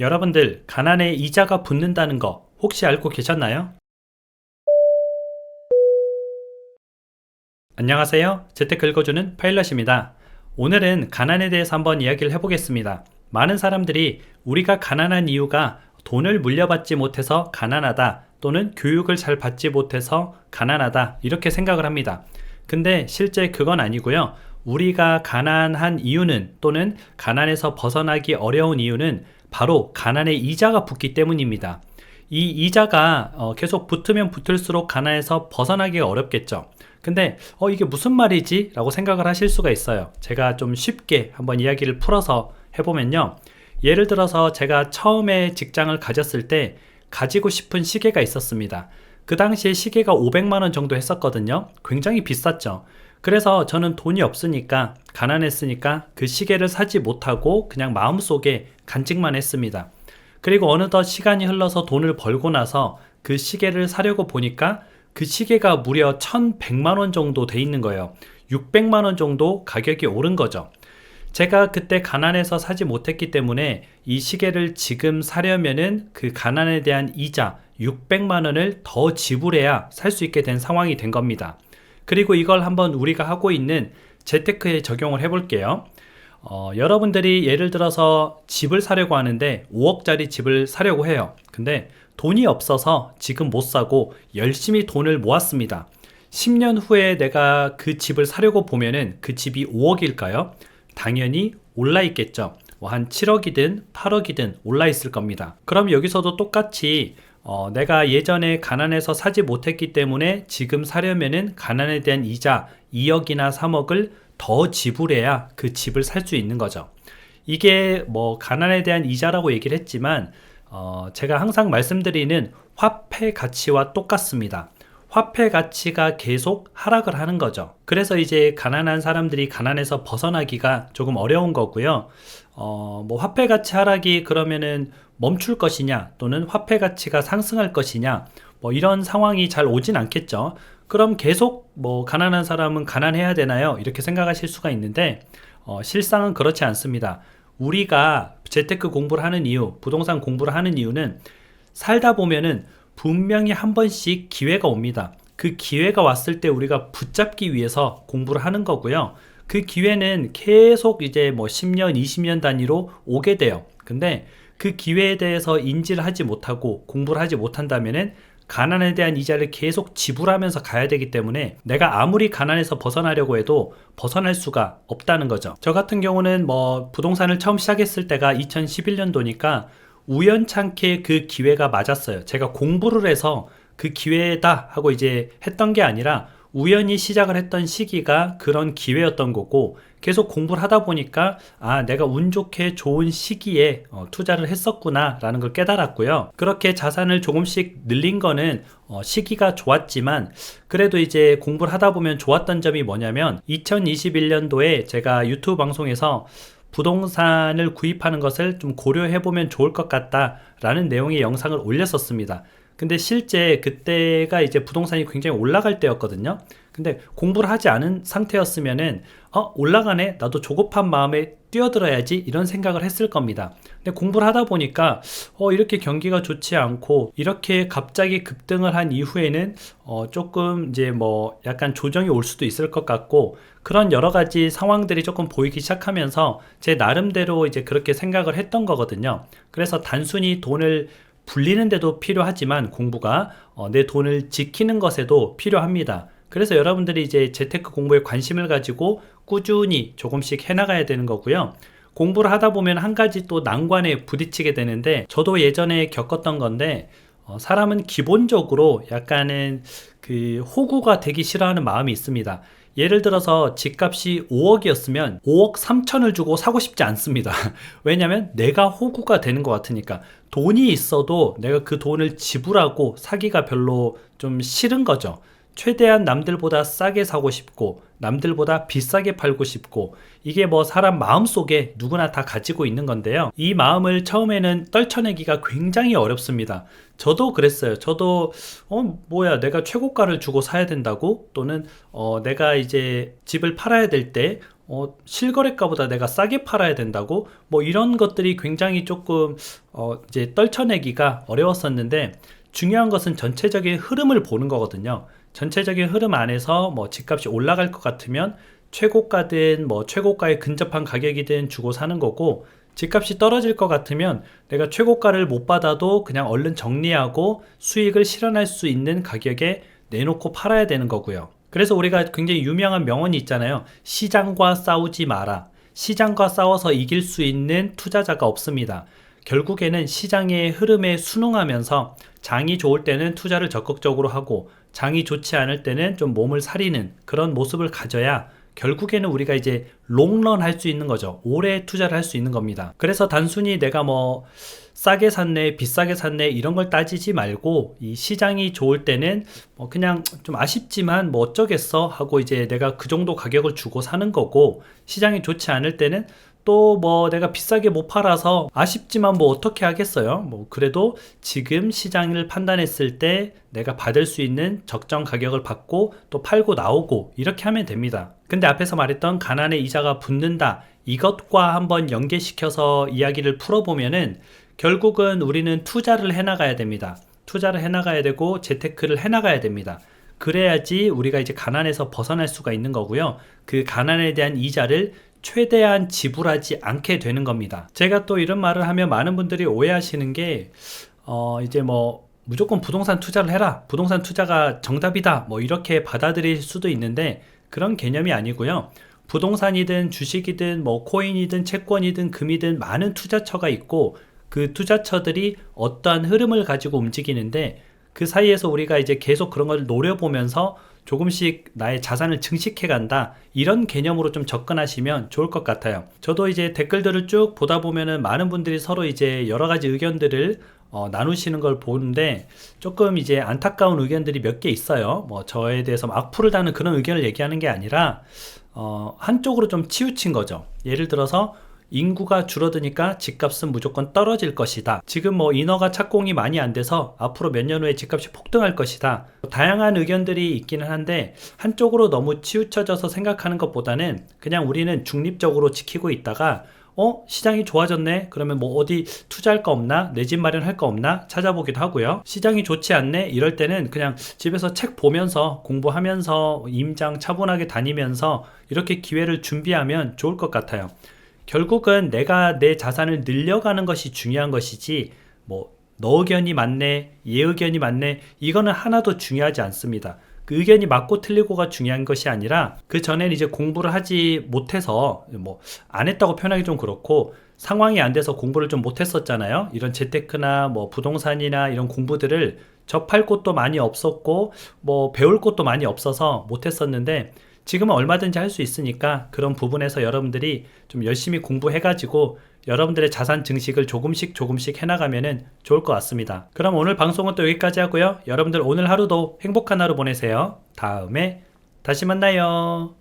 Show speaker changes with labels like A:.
A: 여러분들 가난에 이자가 붙는다는 거 혹시 알고 계셨나요? 안녕하세요. 재테크 읽어주는 파일럿입니다. 오늘은 가난에 대해서 한번 이야기를 해보겠습니다. 많은 사람들이 우리가 가난한 이유가 돈을 물려받지 못해서 가난하다, 또는 교육을 잘 받지 못해서 가난하다, 이렇게 생각을 합니다. 근데 실제 그건 아니고요. 우리가 가난한 이유는, 또는 가난에서 벗어나기 어려운 이유는 바로 가난에 이자가 붙기 때문입니다. 이 이자가 계속 붙으면 붙을수록 가난에서 벗어나기가 어렵겠죠. 근데 이게 무슨 말이지? 라고 생각을 하실 수가 있어요. 제가 좀 쉽게 한번 이야기를 풀어서 해보면요. 예를 들어서 제가 처음에 직장을 가졌을 때 가지고 싶은 시계가 있었습니다. 그 당시에 시계가 500만원 정도 했었거든요. 굉장히 비쌌죠. 그래서 저는 돈이 없으니까, 가난했으니까 그 시계를 사지 못하고 그냥 마음속에 간직만 했습니다. 그리고 어느덧 시간이 흘러서 돈을 벌고 나서 그 시계를 사려고 보니까 그 시계가 무려 1100만원 정도 돼 있는 거예요. 600만원 정도 가격이 오른 거죠. 제가 그때 가난해서 사지 못했기 때문에 이 시계를 지금 사려면은 그 가난에 대한 이자 600만원을 더 지불해야 살 수 있게 된 상황이 된 겁니다. 그리고 이걸 한번 우리가 하고 있는 재테크에 적용을 해볼게요. 여러분들이 예를 들어서 집을 사려고 하는데 5억짜리 집을 사려고 해요. 근데 돈이 없어서 지금 못 사고 열심히 돈을 모았습니다. 10년 후에 내가 그 집을 사려고 보면은 그 집이 5억일까요? 당연히 올라 있겠죠. 한 7억이든 8억이든 올라 있을 겁니다. 그럼 여기서도 똑같이 내가 예전에 가난해서 사지 못했기 때문에 지금 사려면은 가난에 대한 이자 2억이나 3억을 더 지불해야 그 집을 살 수 있는 거죠. 이게 가난에 대한 이자라고 얘기를 했지만 제가 항상 말씀드리는 화폐 가치와 똑같습니다. 화폐 가치가 계속 하락을 하는 거죠. 그래서 이제 가난한 사람들이 가난에서 벗어나기가 조금 어려운 거고요. 화폐 가치 하락이 그러면은 멈출 것이냐, 또는 화폐 가치가 상승할 것이냐, 이런 상황이 잘 오진 않겠죠. 그럼 계속 가난한 사람은 가난해야 되나요? 이렇게 생각하실 수가 있는데 실상은 그렇지 않습니다. 우리가 재테크 공부를 하는 이유, 부동산 공부를 하는 이유는 살다 보면은 분명히 한 번씩 기회가 옵니다. 그 기회가 왔을 때 우리가 붙잡기 위해서 공부를 하는 거고요. 그 기회는 계속 이제 10년, 20년 단위로 오게 돼요. 근데 그 기회에 대해서 인지를 하지 못하고 공부를 하지 못한다면은 가난에 대한 이자를 계속 지불하면서 가야 되기 때문에 내가 아무리 가난에서 벗어나려고 해도 벗어날 수가 없다는 거죠. 저 같은 경우는 부동산을 처음 시작했을 때가 2011년도니까 우연찮게 그 기회가 맞았어요. 제가 공부를 해서 그 기회다 하고 이제 했던 게 아니라 우연히 시작을 했던 시기가 그런 기회였던 거고, 계속 공부를 하다 보니까 내가 운 좋게 좋은 시기에 투자를 했었구나 라는 걸 깨달았고요. 그렇게 자산을 조금씩 늘린 거는 시기가 좋았지만, 그래도 이제 공부를 하다 보면 좋았던 점이 뭐냐면 2021년도에 제가 유튜브 방송에서 부동산을 구입하는 것을 좀 고려해보면 좋을 것 같다 라는 내용의 영상을 올렸었습니다. 근데 실제 그때가 이제 부동산이 굉장히 올라갈 때였거든요. 근데 공부를 하지 않은 상태였으면은 올라가네, 나도 조급한 마음에 뛰어들어야지, 이런 생각을 했을 겁니다. 근데 공부를 하다 보니까 이렇게 경기가 좋지 않고 이렇게 갑자기 급등을 한 이후에는 조금 이제 약간 조정이 올 수도 있을 것 같고, 그런 여러 가지 상황들이 조금 보이기 시작하면서 제 나름대로 이제 그렇게 생각을 했던 거거든요. 그래서 단순히 돈을 불리는 데도 필요하지만 공부가 내 돈을 지키는 것에도 필요합니다. 그래서 여러분들이 이제 재테크 공부에 관심을 가지고 꾸준히 조금씩 해나가야 되는 거고요. 공부를 하다 보면 한 가지 또 난관에 부딪히게 되는데, 저도 예전에 겪었던 건데, 사람은 기본적으로 약간은 그 호구가 되기 싫어하는 마음이 있습니다. 예를 들어서 집값이 5억이었으면 5억 3천을 주고 사고 싶지 않습니다. 왜냐면 내가 호구가 되는 것 같으니까. 돈이 있어도 내가 그 돈을 지불하고 사기가 별로 좀 싫은 거죠. 최대한 남들보다 싸게 사고 싶고 남들보다 비싸게 팔고 싶고, 이게 사람 마음속에 누구나 다 가지고 있는 건데요. 이 마음을 처음에는 떨쳐내기가 굉장히 어렵습니다. 저도 그랬어요. 저도 내가 최고가를 주고 사야 된다고, 또는 내가 이제 집을 팔아야 될 때 실거래가보다 내가 싸게 팔아야 된다고? 뭐 이런 것들이 굉장히 조금 이제 떨쳐내기가 어려웠었는데, 중요한 것은 전체적인 흐름을 보는 거거든요. 전체적인 흐름 안에서 뭐 집값이 올라갈 것 같으면 최고가든 뭐 최고가에 근접한 가격이든 주고 사는 거고, 집값이 떨어질 것 같으면 내가 최고가를 못 받아도 그냥 얼른 정리하고 수익을 실현할 수 있는 가격에 내놓고 팔아야 되는 거고요. 그래서 우리가 굉장히 유명한 명언이 있잖아요. 시장과 싸우지 마라. 시장과 싸워서 이길 수 있는 투자자가 없습니다. 결국에는 시장의 흐름에 순응하면서 장이 좋을 때는 투자를 적극적으로 하고, 장이 좋지 않을 때는 좀 몸을 사리는 그런 모습을 가져야 결국에는 우리가 이제 롱런 할 수 있는 거죠. 오래 투자를 할 수 있는 겁니다. 그래서 단순히 내가 뭐 싸게 샀네 비싸게 샀네 이런 걸 따지지 말고, 이 시장이 좋을 때는 뭐 그냥 좀 아쉽지만 뭐 어쩌겠어 하고 이제 내가 그 정도 가격을 주고 사는 거고, 시장이 좋지 않을 때는 또 뭐 내가 비싸게 못 팔아서 아쉽지만 뭐 어떻게 하겠어요. 뭐 그래도 지금 시장을 판단했을 때 내가 받을 수 있는 적정 가격을 받고 또 팔고 나오고 이렇게 하면 됩니다. 근데 앞에서 말했던 가난에 이자가 붙는다, 이것과 한번 연계시켜서 이야기를 풀어보면은 결국은 우리는 투자를 해나가야 됩니다. 투자를 해나가야 되고 재테크를 해나가야 됩니다. 그래야지 우리가 이제 가난에서 벗어날 수가 있는 거고요. 그 가난에 대한 이자를 최대한 지불하지 않게 되는 겁니다. 제가 또 이런 말을 하면 많은 분들이 오해하시는 게 이제 뭐 무조건 부동산 투자를 해라, 부동산 투자가 정답이다, 뭐 이렇게 받아들일 수도 있는데 그런 개념이 아니고요. 부동산이든 주식이든 뭐 코인이든 채권이든 금이든 많은 투자처가 있고, 그 투자처들이 어떠한 흐름을 가지고 움직이는데 그 사이에서 우리가 이제 계속 그런 걸 노려보면서 조금씩 나의 자산을 증식해 간다, 이런 개념으로 좀 접근하시면 좋을 것 같아요. 저도 이제 댓글들을 쭉 보다 보면은 많은 분들이 서로 이제 여러 가지 의견들을 나누시는 걸 보는데 조금 이제 안타까운 의견들이 몇 개 있어요. 뭐 저에 대해서 막 악플을 다는 그런 의견을 얘기하는 게 아니라 한쪽으로 좀 치우친 거죠. 예를 들어서 인구가 줄어드니까 집값은 무조건 떨어질 것이다. 지금 뭐 인허가 착공이 많이 안 돼서 앞으로 몇 년 후에 집값이 폭등할 것이다. 다양한 의견들이 있기는 한데 한쪽으로 너무 치우쳐져서 생각하는 것보다는 그냥 우리는 중립적으로 지키고 있다가 시장이 좋아졌네? 그러면 뭐 어디 투자할 거 없나? 내 집 마련할 거 없나? 찾아보기도 하고요. 시장이 좋지 않네? 이럴 때는 그냥 집에서 책 보면서 공부하면서 임장 차분하게 다니면서 이렇게 기회를 준비하면 좋을 것 같아요. 결국은 내가 내 자산을 늘려가는 것이 중요한 것이지, 뭐 너 의견이 맞네, 얘 의견이 맞네, 이거는 하나도 중요하지 않습니다. 그 의견이 맞고 틀리고가 중요한 것이 아니라, 그 전에는 이제 공부를 하지 못해서, 뭐 안 했다고 표현하기 좀 그렇고 상황이 안 돼서 공부를 좀 못했었잖아요. 이런 재테크나 뭐 부동산이나 이런 공부들을 접할 곳도 많이 없었고 뭐 배울 곳도 많이 없어서 못했었는데, 지금은 얼마든지 할 수 있으니까 그런 부분에서 여러분들이 좀 열심히 공부해가지고 여러분들의 자산 증식을 조금씩 조금씩 해나가면 좋을 것 같습니다. 그럼 오늘 방송은 또 여기까지 하고요. 여러분들 오늘 하루도 행복한 하루 보내세요. 다음에 다시 만나요.